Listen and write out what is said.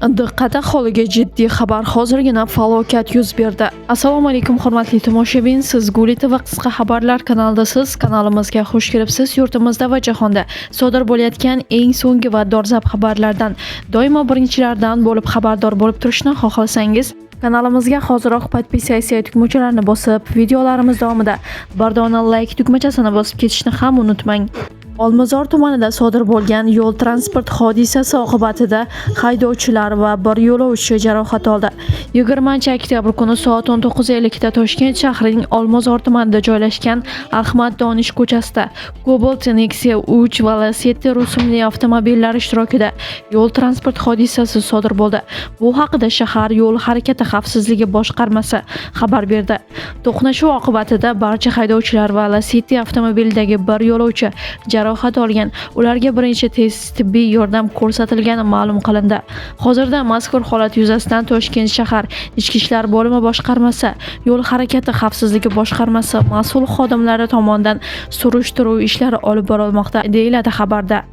Diqqat aholiga jiddiy xabar. Hozirgina falokat yuz berdi. Assalomu alaykum hurmatli tomoshabin. Siz Guli TV qisqa xabarlar kanalidasiz. Kanalimizga xush kelibsiz. Yurtimizda va jahonda sodir bo'layotgan eng so'nggi va dolzarb xabarlardan doimo birinchilardan bo'lib xabardor bo'lib turishni xohlasangiz, kanalimizga hoziroq podpisatsiya tugmachalarini bosib, videolarimiz davomida bir dona like tugmachasini bosib ketishni ham unutmang. Olmazor tumanida sodir bo'lgan yo'l transport hodisasi oqibatida haydovchilar va bir yo'lovchi jarohat oldi. 20-oktyabr kuni soat 19:50 da Toshkent shahrining Olmazor tumanida joylashgan Ahmad Donish ko'chasida Cobalt Nexia 3 va Lacetti rusumli avtomobillar ishtirokida yo'l transport hodisasi sodir bo'ldi. Bu haqida shahar yo'l harakati xavfsizligi boshqarmasi xabar berdi. To'qnashuv oqibatida barcha haydovchilar va Lacetti avtomobilidagi bir yo'lovchi jarohat olgan. Ularga birinchi tez tibbiy yordam ko'rsatilgani ma'lum qilindi. Hozirda mazkur holat yuzasidan Toshkent shahar Ichki ishlar bo'limi boshqarmasi, yo'l harakati xavfsizligi boshqarmasi mas'ul xodimlari tomonidan surishtiruv ishlari olib borilmoqda, deyiladi xabarda.